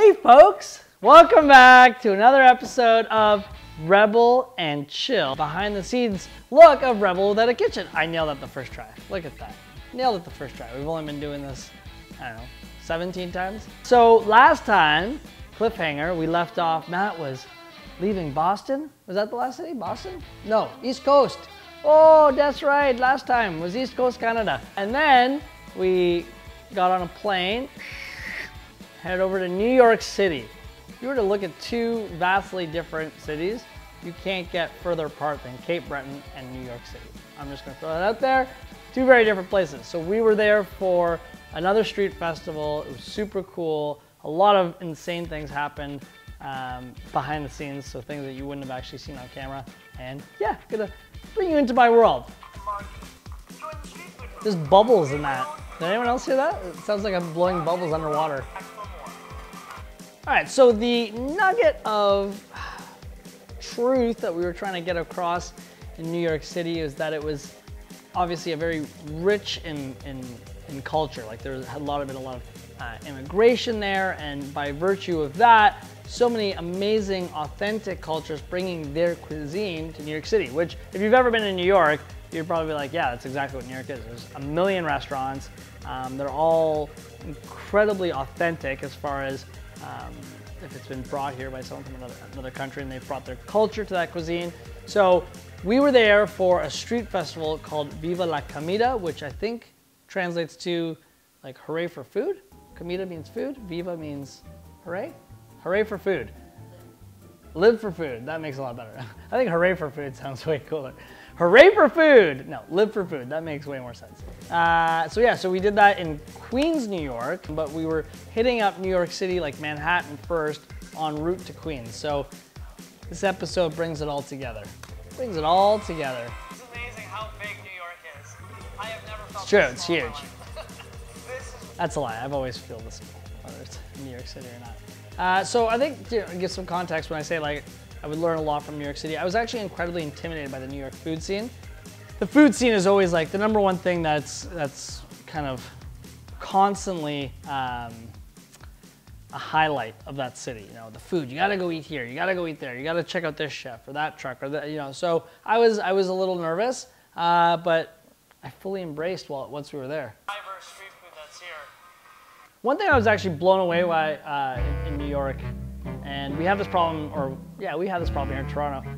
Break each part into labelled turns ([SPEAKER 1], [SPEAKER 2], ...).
[SPEAKER 1] Hey folks, welcome back to another episode of Rebel and Chill. Behind the scenes look of Rebel Without a Kitchen. I nailed it the first try. Look at that. Nailed it the first try. We've only been doing this, I don't know, 17 times. So last time, cliffhanger, we left off, Matt was leaving Boston. Was that the last city? Boston? No, East Coast. Oh, that's right. Last time was East Coast, Canada. And then we got on a plane, headed over to New York City. If you were to look at two vastly different cities, you can't get further apart than Cape Breton and New York City. I'm just gonna throw that out there. Two very different places. So we were there for another street festival. It was super cool. A lot of insane things happened behind the scenes, so things that you wouldn't have actually seen on camera. And yeah, gonna bring you into my world. There's bubbles in that. Did anyone else hear that? It sounds like I'm blowing bubbles underwater. All right, so the nugget of truth that we were trying to get across in New York City is that it was obviously a very rich in culture. Like there had been a lot of immigration there, and by virtue of that, so many amazing, authentic cultures bringing their cuisine to New York City, which if you've ever been in New York, you'd probably be like, yeah, that's exactly what New York is. There's a million restaurants. They're all incredibly authentic as far as if it's been brought here by someone from another country and they've brought their culture to that cuisine. So we were there for a street festival called Viva la Comida, which I think translates to like hooray for food. Comida means food, Viva means hooray. Hooray for food. Live for food, that makes a lot better. I think hooray for food sounds way cooler. Hooray for food! No, live for food, that makes way more sense. So we did that in Queens, New York, but we were hitting up New York City, like Manhattan first, en route to Queens. So this episode brings it all together. Brings it all together.
[SPEAKER 2] It's amazing how big New York is. I have never felt
[SPEAKER 1] It's true,
[SPEAKER 2] this
[SPEAKER 1] it's
[SPEAKER 2] small
[SPEAKER 1] huge. That's a lie, I've always feel this small, whether it's New York City or not. So I think to give some context when I say like I would learn a lot from New York City, I was actually incredibly intimidated by the New York food scene. The food scene is always like the number one thing that's kind of constantly a highlight of that city. You know, the food, you gotta go eat here, you gotta go eat there, you gotta check out this chef or that truck or that, you know. So I was a little nervous, but I fully embraced once we were there.
[SPEAKER 2] Diverse street food that's here.
[SPEAKER 1] One thing I was actually blown away by in New York, and we have this problem, we have this problem here in Toronto,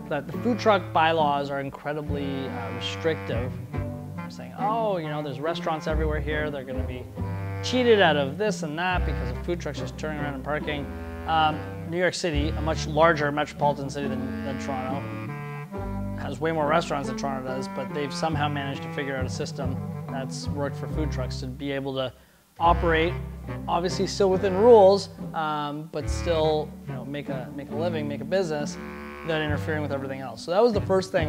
[SPEAKER 1] that the food truck bylaws are incredibly restrictive. Saying, oh, you know, there's restaurants everywhere here, they're gonna be cheated out of this and that because of food trucks just turning around and parking. New York City, a much larger metropolitan city than Toronto, has way more restaurants than Toronto does, but they've somehow managed to figure out a system that's worked for food trucks to be able to operate, obviously still within rules, but still, you know, make a living, make a business without interfering with everything else. So that was the first thing.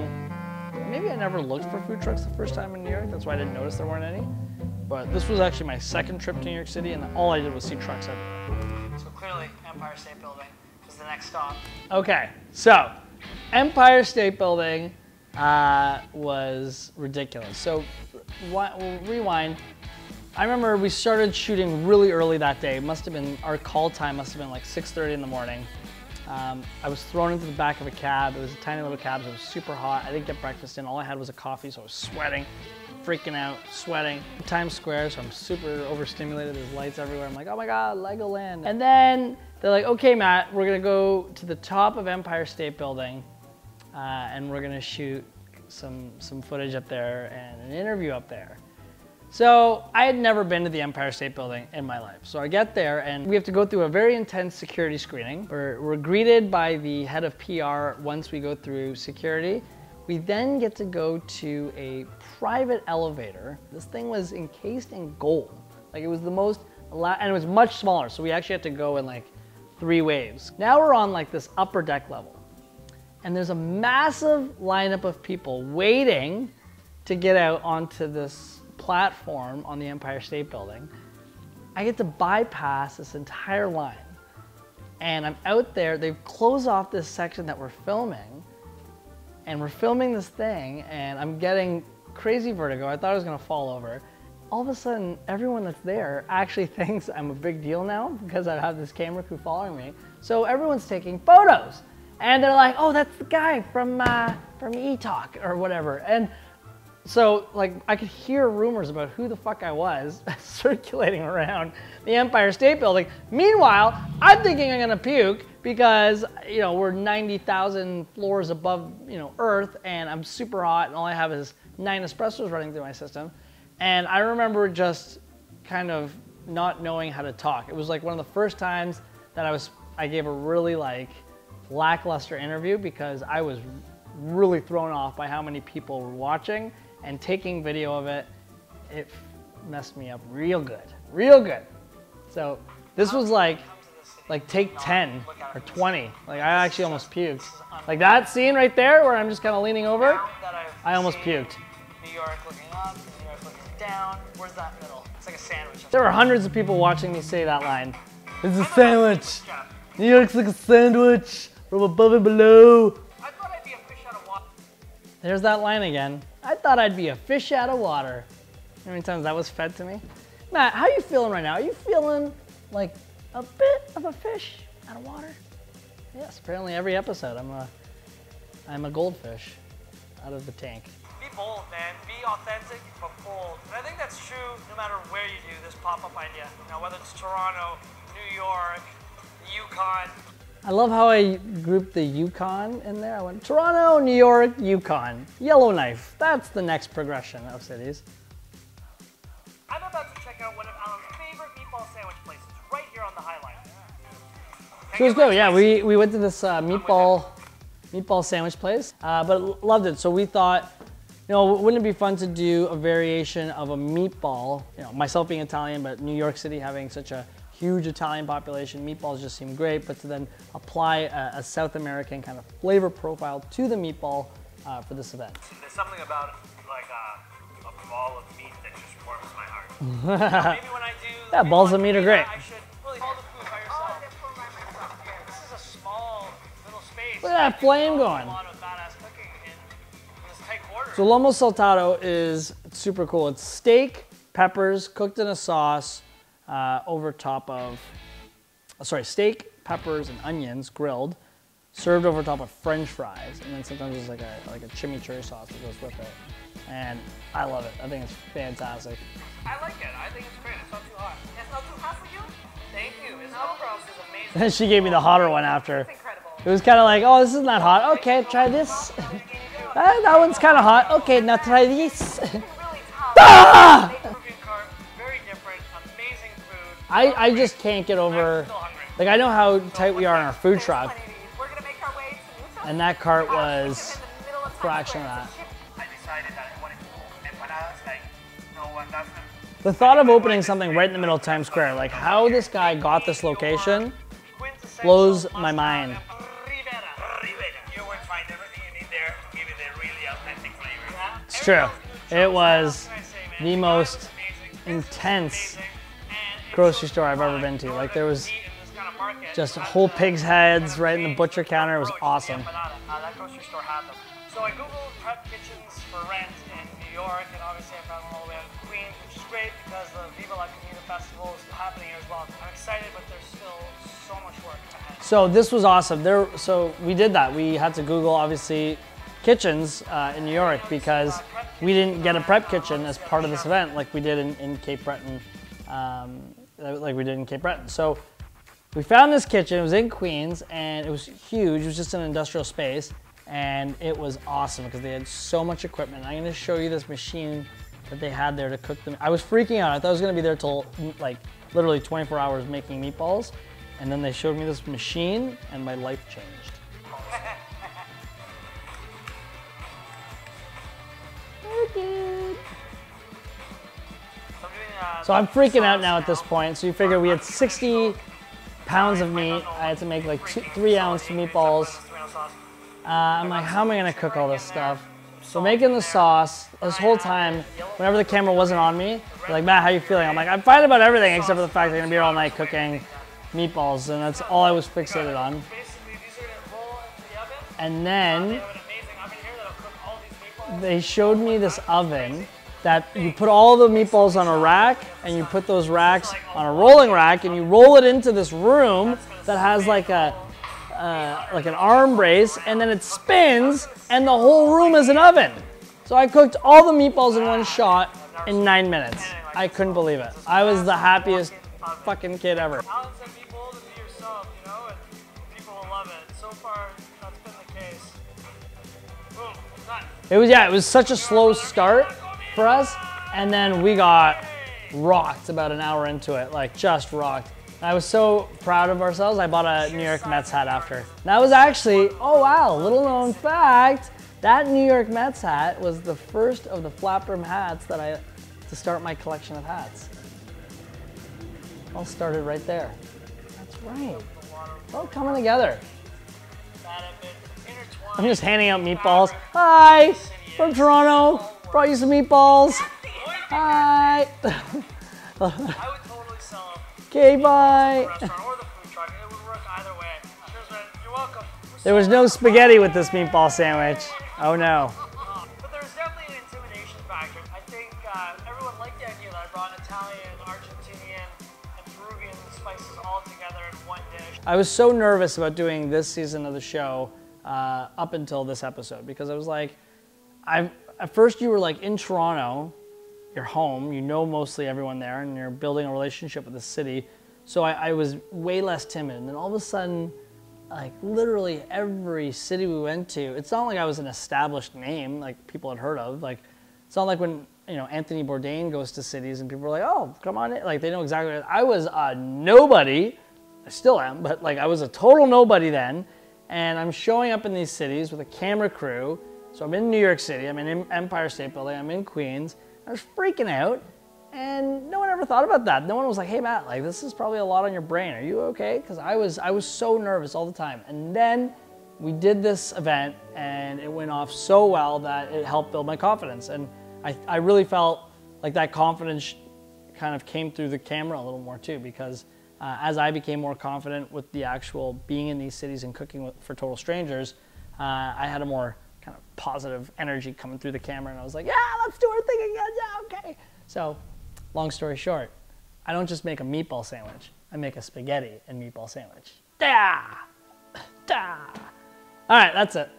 [SPEAKER 1] Maybe I never looked for food trucks the first time in New York. That's why I didn't notice there weren't any. But this was actually my second trip to New York City, and all I did was see trucks everywhere.
[SPEAKER 2] So clearly, Empire State Building is the next stop.
[SPEAKER 1] Okay, so Empire State Building was ridiculous. So we'll rewind. I remember we started shooting really early that day. It must have been, our call time must have been like 6:30 in the morning. I was thrown into the back of a cab. It was a tiny little cab, so it was super hot. I didn't get breakfast in. All I had was a coffee, so I was sweating, freaking out, sweating. Times Square, so I'm super overstimulated. There's lights everywhere. I'm like, oh my God, Legoland. And then they're like, okay, Matt, we're gonna go to the top of Empire State Building, and we're gonna shoot some footage up there and an interview up there. So I had never been to the Empire State Building in my life. So I get there and we have to go through a very intense security screening. We're greeted by the head of PR once we go through security. We then get to go to a private elevator. This thing was encased in gold. Like it was the most, and it was much smaller. So we actually had to go in like 3 waves. Now we're on like this upper deck level. And there's a massive lineup of people waiting to get out onto this platform on the Empire State Building. I get to bypass this entire line. And I'm out there, they've closed off this section that we're filming. And we're filming this thing, and I'm getting crazy vertigo. I thought I was gonna fall over. all of a sudden, everyone that's there actually thinks I'm a big deal now because I have this camera crew following me. So everyone's taking photos, and they're like, "Oh, that's the guy from E-Talk or whatever." And so, like, I could hear rumors about who the fuck I was circulating around the Empire State Building. Meanwhile, I'm thinking I'm gonna puke because, you know, we're 90,000 floors above, you know, Earth, and I'm super hot, and all I have is 9 espressos running through my system. And I remember just kind of not knowing how to talk. It was like one of the first times that I gave a really like lackluster interview because I was really thrown off by how many people were watching and taking video of it. It messed me up real good, real good. So this was like take 10 or 20. Like I actually almost puked. Like that scene right there where I'm just kind of leaning over, I almost puked.
[SPEAKER 2] New York looking up, New York looking down. Where's that middle? It's like a sandwich.
[SPEAKER 1] There were hundreds of people watching me say that line. It's a sandwich. New York's like a sandwich from above and below.
[SPEAKER 2] I thought I'd be a fish out of water.
[SPEAKER 1] There's that line again. I thought I'd be a fish out of water. How many times that was fed to me? Matt, how are you feeling right now? Are you feeling like a bit of a fish out of water? Yes, apparently every episode I'm a goldfish out of the tank.
[SPEAKER 2] Be bold, man. Be authentic, but bold. And I think that's true no matter where you do this pop-up idea. You know, whether it's Toronto, New York, Yukon.
[SPEAKER 1] I love how I grouped the Yukon in there. I went Toronto, New York, Yukon. Yellowknife. That's the next progression of cities.
[SPEAKER 2] I'm about to check out one of Alan's favorite meatball sandwich places right here on the High Line.
[SPEAKER 1] It was good. Yeah, we went to this meatball sandwich place, but loved it. So we thought, you know, wouldn't it be fun to do a variation of a meatball? You know, myself being Italian, but New York City having such a huge Italian population, meatballs just seem great, but to then apply a South American kind of flavor profile to the meatball for this event.
[SPEAKER 2] There's something about like a ball of meat that just warms my heart. Maybe when I do
[SPEAKER 1] Yeah, balls of meat are great.
[SPEAKER 2] I should really hold the food by yourself. Yeah, this is a small little space.
[SPEAKER 1] Look at that flame going.
[SPEAKER 2] A lot of badass cooking in this tight quarters.
[SPEAKER 1] So lomo saltado is super cool. It's steak, peppers, cooked in a sauce, over top of, steak, peppers, and onions grilled, served over top of French fries, and then sometimes there's like a chimichurri sauce that goes with it. And I love it. I think it's fantastic.
[SPEAKER 2] I like it. I think it's great. It's not too hot. It's not too hot for you? Thank you. Isabel Gross is amazing.
[SPEAKER 1] And she gave me the hotter one after.
[SPEAKER 2] It's incredible.
[SPEAKER 1] It was kind of like, oh, this isn't that hot. Okay, try this. That one's kind of hot. Okay, now try this.
[SPEAKER 2] Really tough.
[SPEAKER 1] Ah!
[SPEAKER 2] Very different. Amazing food.
[SPEAKER 1] I just can't get over, like I know how tight we are in our food truck,
[SPEAKER 2] We're gonna make our way to Utah.
[SPEAKER 1] and that cart was a fraction of that.
[SPEAKER 2] I decided that I wanted empanadas, like no one does them.
[SPEAKER 1] The thought of opening something right in the middle of Times Square, like how this guy got this location, blows my mind.
[SPEAKER 2] You would find everything you need there to give you the really authentic flavor.
[SPEAKER 1] It's true. It was the most intense grocery store I've ever been to. Like there was just whole pig's heads right in the butcher counter. It was awesome.
[SPEAKER 2] That grocery store had them. So I googled prep kitchens for rent in New York, and obviously I found one all the way out in Queens, which is great because the Viva La Comida Festival is happening here as well. I'm excited, but there's still so much work ahead.
[SPEAKER 1] So this was awesome. So we did that. We had to Google obviously kitchens in New York because we didn't get a prep kitchen as part of this event like we did in Cape Breton. So we found this kitchen. It was in Queens and it was huge. It was just an industrial space and it was awesome because they had so much equipment. I'm going to show you this machine that they had there to cook them. I was freaking out. I thought I was going to be there till like literally 24 hours making meatballs, and then they showed me this machine and my life changed. So I'm freaking out now at this point. So you figure we had 60 pounds of meat. I had to make like 3-ounce meatballs. I'm like, how am I gonna cook all this stuff? So making the sauce, this whole time, whenever the camera wasn't on me, they're like, Matt, how you feeling? I'm like, I'm fine about everything except for the fact that I'm gonna be here all night cooking meatballs, and that's all I was fixated on. And then they showed me this oven that you put all the meatballs on a rack, and you put those racks on a rolling rack, and you roll it into this room that has like a like an arm brace, and then it spins, and the whole room is an oven. So I cooked all the meatballs in one shot in 9 minutes. I couldn't believe it. I was the happiest fucking kid ever.
[SPEAKER 2] Alan said be bold and be yourself, you know, and people will love it. So far, that's been the case. Boom, done.
[SPEAKER 1] It was such a slow start for us, and then we got rocked about an hour into it, like just rocked. I was so proud of ourselves, I bought a New York Mets hat after. That was actually, oh wow, little known fact, that New York Mets hat was the first of the flat brim hats to start my collection of hats. All started right there. That's right. It's all coming together. I'm just handing out meatballs. Hi, from Toronto. Brought you some meatballs. Hi.
[SPEAKER 2] I would totally sell them.
[SPEAKER 1] Okay, bye.
[SPEAKER 2] Restaurant or the food truck. It would work either way. Cheers, man. You're welcome.
[SPEAKER 1] There was no spaghetti with this meatball sandwich. Oh no.
[SPEAKER 2] But there's definitely an intimidation factor. I think everyone liked the idea that I brought Italian, Argentinian, and Peruvian spices all together in one dish.
[SPEAKER 1] I was so nervous about doing this season of the show up until this episode, because I was like, at first you were like in Toronto, you're home, you know mostly everyone there, and you're building a relationship with the city. So I was way less timid. And then all of a sudden, like literally every city we went to, it's not like I was an established name like people had heard of. Like, it's not like when, you know, Anthony Bourdain goes to cities and people are like, oh, come on in. Like, they know exactly what I was a nobody. I still am, but like I was a total nobody then. And I'm showing up in these cities with a camera crew. So I'm in New York City, I'm in Empire State Building, I'm in Queens. I was freaking out, and no one ever thought about that. No one was like, hey Matt, like this is probably a lot on your brain. Are you okay? Because I was so nervous all the time. And then we did this event, and it went off so well that it helped build my confidence. And I really felt like that confidence kind of came through the camera a little more too, because as I became more confident with the actual being in these cities and cooking for total strangers, I had a more kind of positive energy coming through the camera, and I was like, yeah, let's do our thing again, yeah, okay. So, long story short, I don't just make a meatball sandwich, I make a spaghetti and meatball sandwich. Da! Da! All right, that's it.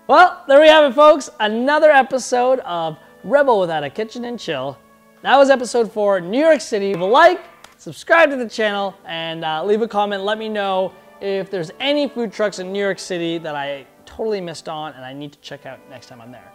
[SPEAKER 1] Well, there we have it, folks. Another episode of Rebel Without a Kitchen and Chill. That was episode 4, New York City. Leave a like, subscribe to the channel, and leave a comment. Let me know if there's any food trucks in New York City that I totally missed on and I need to check out next time I'm there.